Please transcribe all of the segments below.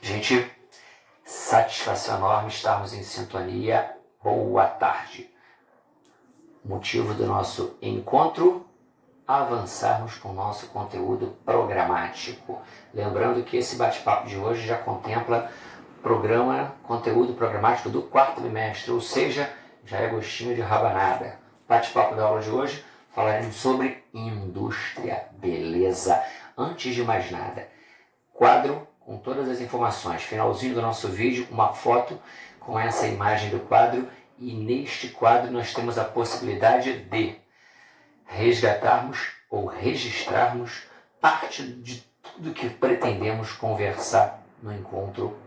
Gente, satisfação enorme estarmos em sintonia. Boa tarde. Motivo do nosso encontro, avançarmos com o nosso conteúdo programático. Lembrando que esse bate-papo de hoje já contempla conteúdo programático do quarto bimestre, ou seja, já é gostinho de rabanada. Bate-papo da aula de hoje, falaremos sobre indústria, beleza? Antes de mais nada, quadro com todas as informações, finalzinho do nosso vídeo, uma foto com essa imagem do quadro, e neste quadro nós temos a possibilidade de resgatarmos ou registrarmos parte de tudo que pretendemos conversar no encontro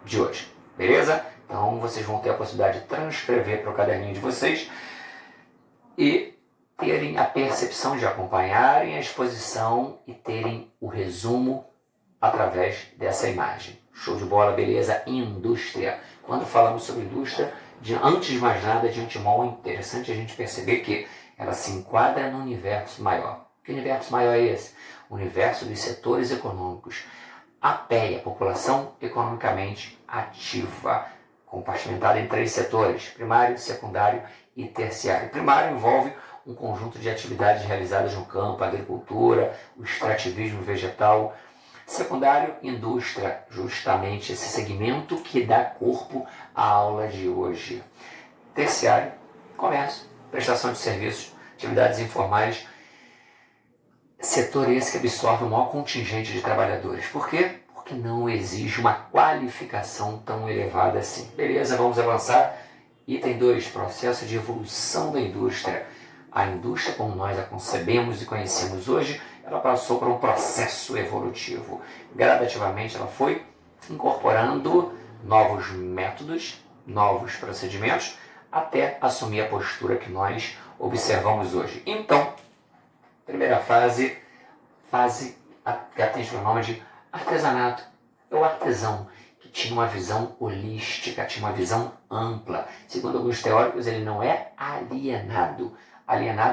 de hoje, beleza? Então vocês vão ter a possibilidade de transcrever para o caderninho de vocês e terem a percepção de acompanharem a exposição e terem o resumo através dessa imagem. Show de bola, beleza? Indústria. Quando falamos sobre indústria, antes de mais nada, de antemão, é interessante a gente perceber que ela se enquadra no universo maior. Que universo maior é esse? O universo dos setores econômicos. A PEA, população economicamente ativa, compartimentada em 3 setores: primário, secundário e terciário. Primário envolve um conjunto de atividades realizadas no campo, a agricultura, o extrativismo vegetal. Secundário, indústria, justamente esse segmento que dá corpo à aula de hoje. Terciário, comércio, prestação de serviços, atividades informais, setor esse que absorve o maior contingente de trabalhadores. Por quê? Porque não exige uma qualificação tão elevada assim. Beleza, vamos avançar. Item 2, processo de evolução da indústria. A indústria, como nós a concebemos e conhecemos hoje, ela passou por um processo evolutivo. Gradativamente ela foi incorporando novos métodos, novos procedimentos, até assumir a postura que nós observamos hoje. Então, primeira fase que atende o nome de artesanato. É o artesão que tinha uma visão holística, tinha uma visão ampla. Segundo alguns teóricos, ele não é alienado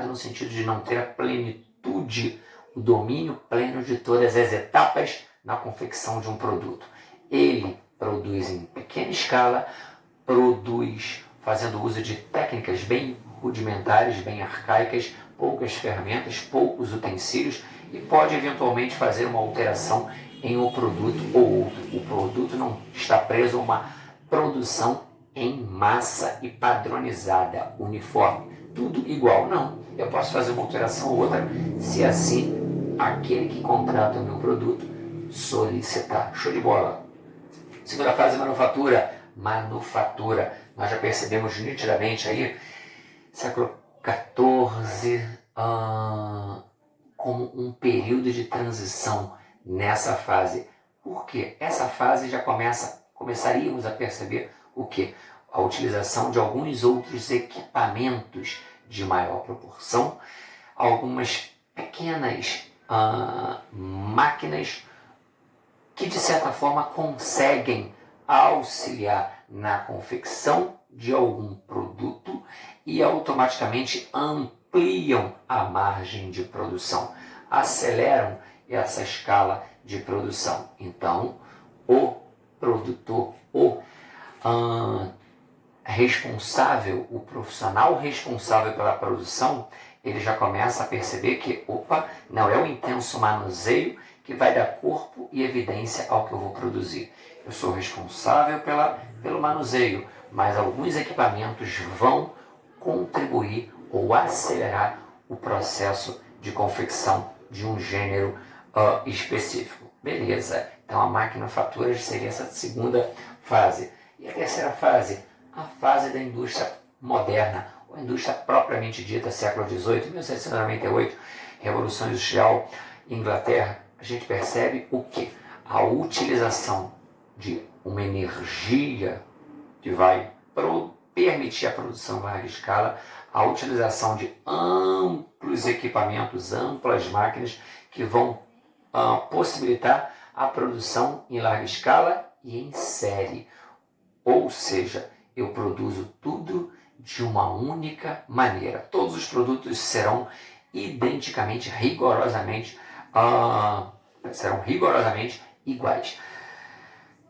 no sentido de não ter a plenitude, o domínio pleno de todas as etapas na confecção de um produto. Ele produz em pequena escala, produz fazendo uso de técnicas bem rudimentares, bem arcaicas, poucas ferramentas, poucos utensílios, e pode eventualmente fazer uma alteração em um produto ou outro. O produto não está preso a uma produção em massa e padronizada, uniforme, tudo igual. Não, eu posso fazer uma alteração ou outra, se assim aquele que contrata o meu produto solicitar. Show de bola. Segunda fase, manufatura. Nós já percebemos nitidamente aí, século XIV, como um período de transição nessa fase. Por quê? Essa fase já começaríamos a perceber o quê? A utilização de alguns outros equipamentos de maior proporção, algumas pequenas máquinas que de certa forma conseguem auxiliar na confecção de algum produto e automaticamente ampliam a margem de produção, aceleram essa escala de produção. Então, o produtor, o profissional responsável pela produção, ele já começa a perceber que, não é o intenso manuseio que vai dar corpo e evidência ao que eu vou produzir. Eu sou responsável pelo manuseio, mas alguns equipamentos vão contribuir ou acelerar o processo de confecção de um gênero específico. Beleza, então a maquinofatura seria essa segunda fase. E a terceira fase? A fase da indústria moderna, ou indústria propriamente dita, século XVIII, 1798, Revolução Industrial, Inglaterra. A gente percebe o quê? A utilização de uma energia que vai permitir a produção em larga escala, a utilização de amplos equipamentos, amplas máquinas que vão possibilitar a produção em larga escala e em série. Ou seja, eu produzo tudo de uma única maneira. Todos os produtos serão identicamente, rigorosamente serão rigorosamente iguais.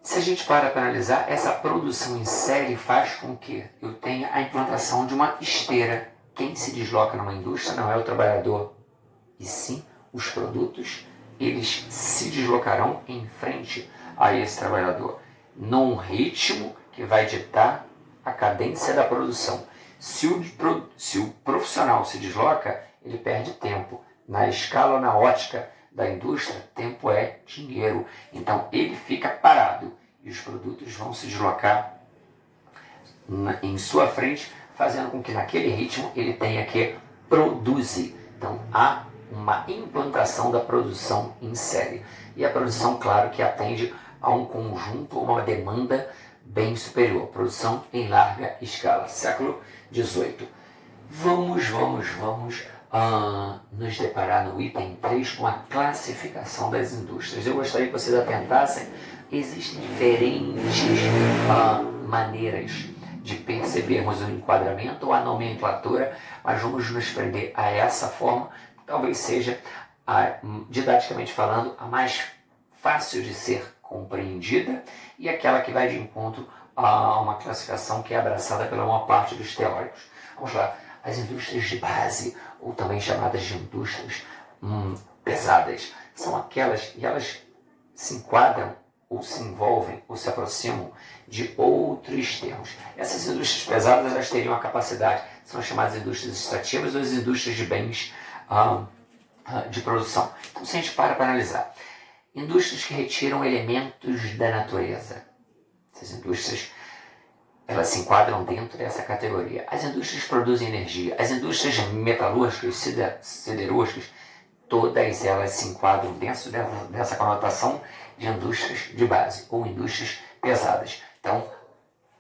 Se a gente para analisar, essa produção em série faz com que eu tenha a implantação de uma esteira. Quem se desloca numa indústria não é o trabalhador, e sim os produtos. Eles se deslocarão em frente a esse trabalhador, num ritmo que vai ditar a cadência da produção. Se o profissional se desloca, ele perde tempo. Na escala ou na ótica da indústria, tempo é dinheiro. Então ele fica parado e os produtos vão se deslocar em sua frente, fazendo com que naquele ritmo ele tenha que produzir. Então há uma implantação da produção em série. E a produção, claro, que atende a um conjunto, uma demanda bem superior. Produção em larga escala. Século XVIII. Vamos nos deparar no item 3 com a classificação das indústrias. Eu gostaria que vocês atentassem. Existem diferentes maneiras de percebermos o enquadramento ou a nomenclatura, mas vamos nos prender a essa forma, talvez seja, didaticamente falando, a mais fácil de ser compreendida e aquela que vai de encontro a uma classificação que é abraçada pela maior parte dos teóricos. Vamos lá, as indústrias de base, ou também chamadas de indústrias pesadas, são aquelas, e elas se enquadram ou se envolvem ou se aproximam de outros termos. Essas indústrias pesadas, elas teriam a capacidade, são as chamadas indústrias extrativas ou as indústrias de bens de produção. Então, se a gente para analisar, indústrias que retiram elementos da natureza, essas indústrias, elas se enquadram dentro dessa categoria. As indústrias produzem energia, as indústrias metalúrgicas, siderúrgicas, todas elas se enquadram dentro dessa conotação de indústrias de base ou indústrias pesadas. Então,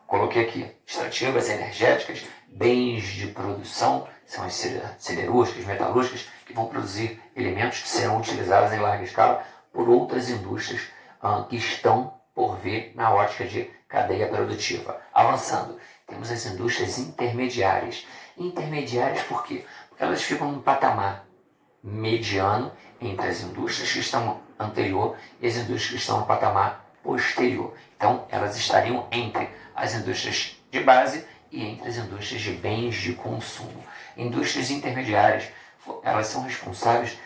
coloquei aqui extrativas, energéticas, bens de produção, são as siderúrgicas, metalúrgicas, que vão produzir elementos que serão utilizados em larga escala por outras indústrias que estão por vir na ótica de cadeia produtiva. Avançando, temos as indústrias intermediárias. Intermediárias por quê? Porque elas ficam num patamar mediano entre as indústrias que estão anterior e as indústrias que estão no patamar posterior. Então, elas estariam entre as indústrias de base e entre as indústrias de bens de consumo. Indústrias intermediárias, elas são responsáveis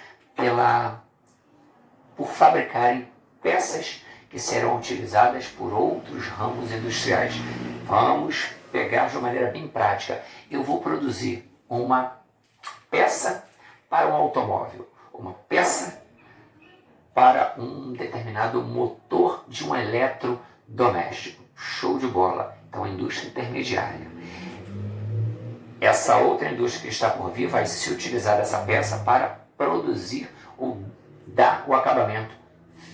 por fabricarem peças que serão utilizadas por outros ramos industriais. Vamos pegar de uma maneira bem prática. Eu vou produzir uma peça para um automóvel, uma peça para um determinado motor de um eletrodoméstico. Show de bola. Então, a indústria intermediária. Essa outra indústria que está por vir vai se utilizar dessa peça para produzir ou dar o acabamento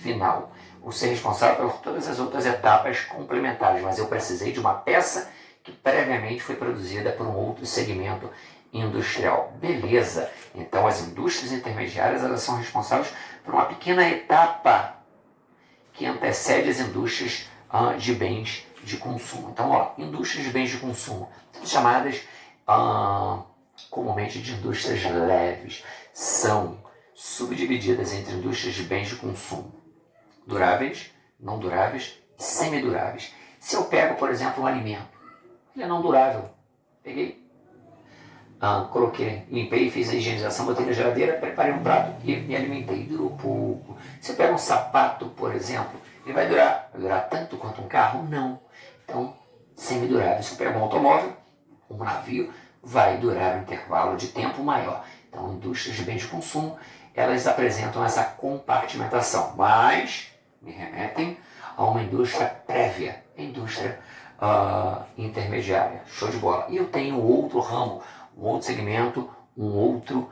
final, ou ser responsável por todas as outras etapas complementares, mas eu precisei de uma peça que previamente foi produzida por um outro segmento industrial. Beleza, então as indústrias intermediárias, elas são responsáveis por uma pequena etapa que antecede as indústrias de bens de consumo. Então, indústrias de bens de consumo são chamadas comumente de indústrias leves, são subdivididas entre indústrias de bens de consumo duráveis, não duráveis e semiduráveis. Se eu pego, por exemplo, um alimento, ele é não durável, peguei, coloquei, limpei, fiz a higienização, botei na geladeira, preparei um prato e me alimentei, durou pouco. Se eu pego um sapato, por exemplo, ele vai durar tanto quanto um carro? Não. Então, semidurável. Se eu pego um automóvel, um navio, vai durar um intervalo de tempo maior. Então, indústrias de bens de consumo, elas apresentam essa compartimentação, mas me remetem a uma indústria prévia, indústria intermediária. Show de bola. E eu tenho outro ramo, um outro segmento, um outro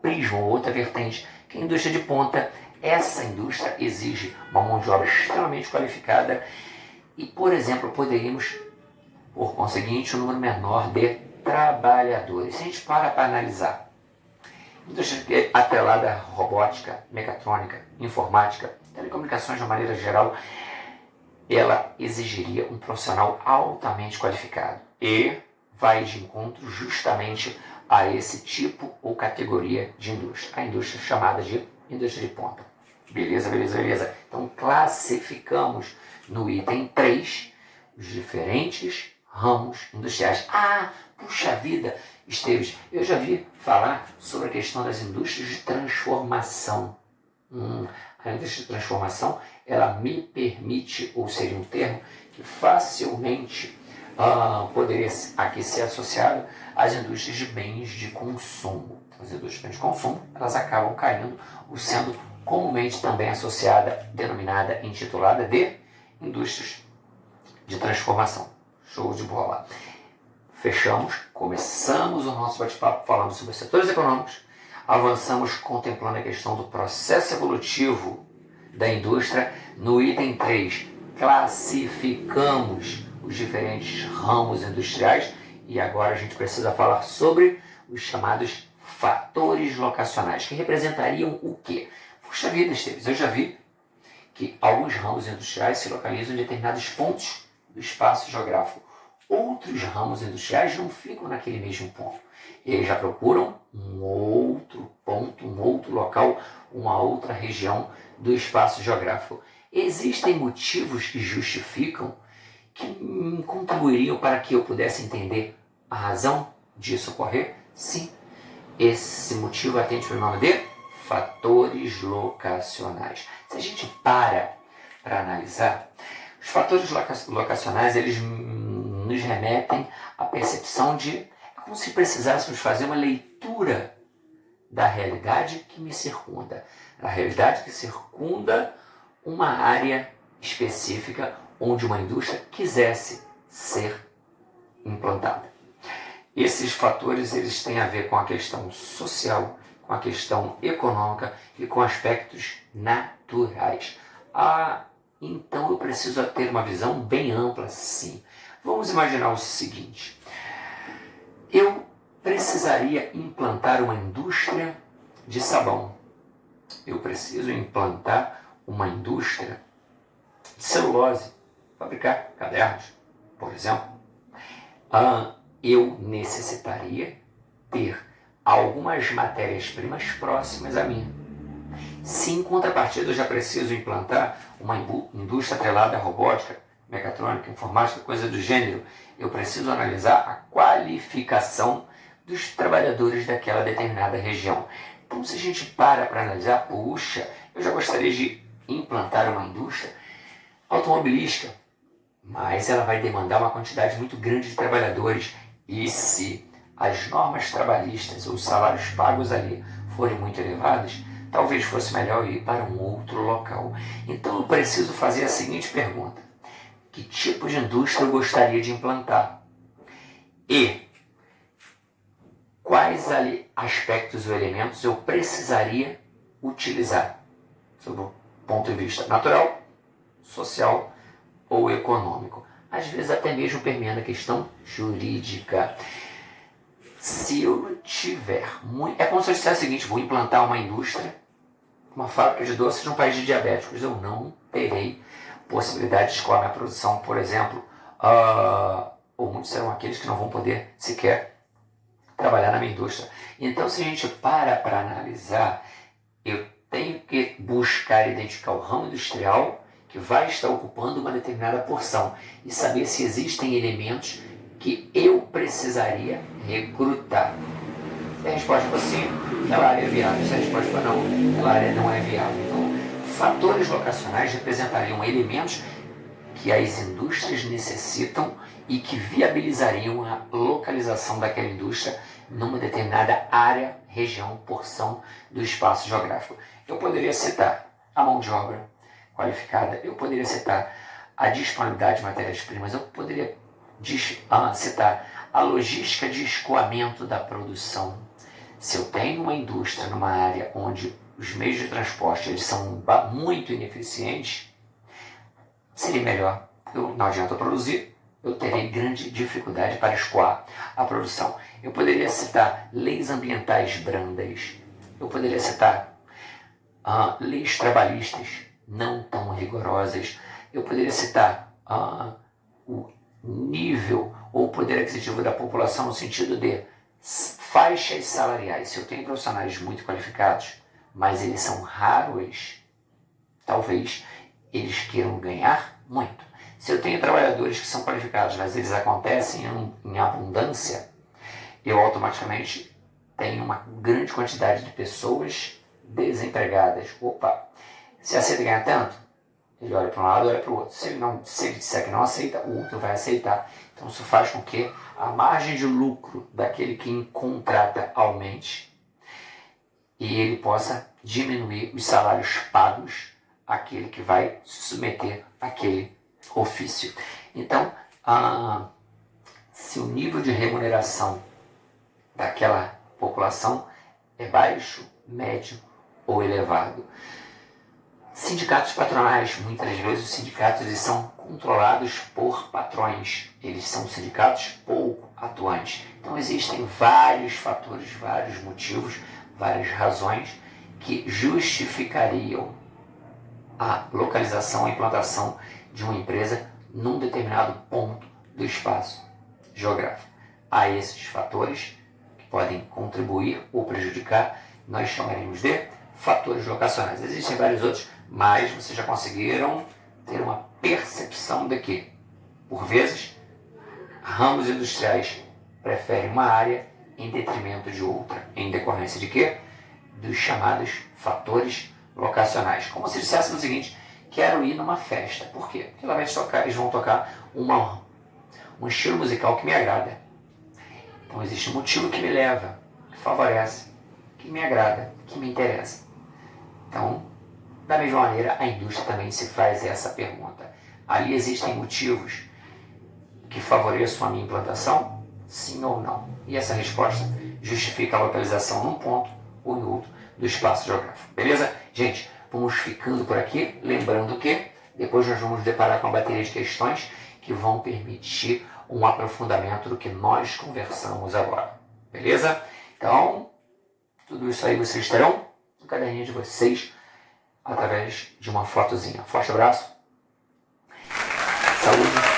prisma, outra vertente, que é a indústria de ponta. Essa indústria exige uma mão de obra extremamente qualificada e, por exemplo, poderíamos, por conseguinte, um número menor de trabalhadores. Se a gente para analisar, indústria atrelada à robótica, mecatrônica, informática, telecomunicações de uma maneira geral, ela exigiria um profissional altamente qualificado e vai de encontro justamente a esse tipo ou categoria de indústria, a indústria chamada de indústria de ponta. Beleza, beleza, beleza. Então classificamos no item 3 os diferentes ramos industriais. Ah, puxa vida, Esteves, eu já vi falar sobre a questão das indústrias de transformação. A indústria de transformação, ela me permite, ou seria um termo que facilmente poderia aqui ser associado às indústrias de bens de consumo. As indústrias de bens de consumo, elas acabam caindo, ou sendo comumente também associada, denominada, intitulada de indústrias de transformação. Show de bola. Fechamos, começamos o nosso bate-papo falando sobre os setores econômicos, avançamos contemplando a questão do processo evolutivo da indústria. No item 3, classificamos os diferentes ramos industriais e agora a gente precisa falar sobre os chamados fatores locacionais, que representariam o quê? Puxa vida, Esteves, eu já vi que alguns ramos industriais se localizam em determinados pontos do espaço geográfico. Outros ramos industriais não ficam naquele mesmo ponto. Eles já procuram um outro ponto, um outro local, uma outra região do espaço geográfico. Existem motivos que justificam, que contribuiriam para que eu pudesse entender a razão disso ocorrer? Sim. Esse motivo atende para o nome de fatores locacionais. Se a gente para analisar, os fatores locacionais, eles nos remetem à percepção de, é como se precisássemos fazer uma leitura da realidade que me circunda. A realidade que circunda uma área específica onde uma indústria quisesse ser implantada. Esses fatores, eles têm a ver com a questão social, com a questão econômica e com aspectos naturais. Então eu preciso ter uma visão bem ampla, sim. Vamos imaginar o seguinte: eu precisaria implantar uma indústria de sabão. Eu preciso implantar uma indústria de celulose, fabricar cadernos, por exemplo. Eu necessitaria ter algumas matérias-primas próximas a mim. Se em contrapartida eu já preciso implantar uma indústria atrelada à robótica, mecatrônica, informática, coisa do gênero, eu preciso analisar a qualificação dos trabalhadores daquela determinada região. Então, se a gente para analisar, puxa, eu já gostaria de implantar uma indústria automobilística, mas ela vai demandar uma quantidade muito grande de trabalhadores. E se as normas trabalhistas ou os salários pagos ali forem muito elevados, talvez fosse melhor ir para um outro local. Então eu preciso fazer a seguinte pergunta: que tipo de indústria eu gostaria de implantar? E quais aspectos ou elementos eu precisaria utilizar, sob o ponto de vista natural, social ou econômico? Às vezes até mesmo permeando a questão jurídica. Se eu tiver é como se eu dissesse o seguinte: vou implantar uma indústria, uma fábrica de doces num país de diabéticos. Eu não terei possibilidade de escoar minha produção, por exemplo, ou muitos serão aqueles que não vão poder sequer trabalhar na minha indústria. Então, se a gente para analisar, eu tenho que buscar identificar o ramo industrial que vai estar ocupando uma determinada porção e saber se existem elementos que eu precisaria recrutar. Se a resposta for sim, aquela área é viável. Se a resposta for não, aquela área não é viável. Então, fatores locacionais representariam elementos que as indústrias necessitam e que viabilizariam a localização daquela indústria numa determinada área, região, porção do espaço geográfico. Eu poderia citar a mão de obra qualificada, eu poderia citar a disponibilidade de matérias-primas, eu poderia citar a logística de escoamento da produção. Se eu tenho uma indústria numa área onde os meios de transporte eles são muito ineficientes, seria melhor. Não adianta produzir, eu terei grande dificuldade para escoar a produção. Eu poderia citar leis ambientais brandas, eu poderia citar leis trabalhistas não tão rigorosas, eu poderia citar o nível ou poder aquisitivo da população no sentido de faixas salariais. Se eu tenho profissionais muito qualificados, mas eles são raros, talvez eles queiram ganhar muito. Se eu tenho trabalhadores que são qualificados, mas eles acontecem em abundância, eu automaticamente tenho uma grande quantidade de pessoas desempregadas. Opa, se aceita ganhar tanto, ele olha para um lado, olha para o outro. Se ele disser que não aceita, o outro vai aceitar. Então isso faz com que a margem de lucro daquele que contrata aumente e ele possa diminuir os salários pagos àquele que vai se submeter àquele ofício. Então, se o nível de remuneração daquela população é baixo, médio ou elevado. Sindicatos patronais, muitas vezes os sindicatos eles são controlados por patrões, eles são sindicatos pouco atuantes. Então existem vários fatores, vários motivos, várias razões que justificariam a localização, a implantação de uma empresa num determinado ponto do espaço geográfico. Há esses fatores que podem contribuir ou prejudicar, nós chamaremos de fatores locacionais. Existem vários outros, mas vocês já conseguiram ter uma percepção de que, por vezes, ramos industriais preferem uma área em detrimento de outra, em decorrência de quê? Dos chamados fatores locacionais. Como se dissessem o seguinte: quero ir numa festa. Por quê? Porque lá eles vão tocar um estilo musical que me agrada. Então existe um motivo que me leva, que favorece, que me agrada, que me interessa. Então, da mesma maneira, a indústria também se faz essa pergunta. Ali existem motivos que favoreçam a minha implantação? Sim ou não? E essa resposta justifica a localização num ponto ou em outro do espaço geográfico. Beleza? Gente, vamos ficando por aqui. Lembrando que depois nós vamos deparar com uma bateria de questões que vão permitir um aprofundamento do que nós conversamos agora. Beleza? Então, tudo isso aí vocês terão no caderninho de vocês através de uma fotozinha. Forte abraço. Saúde.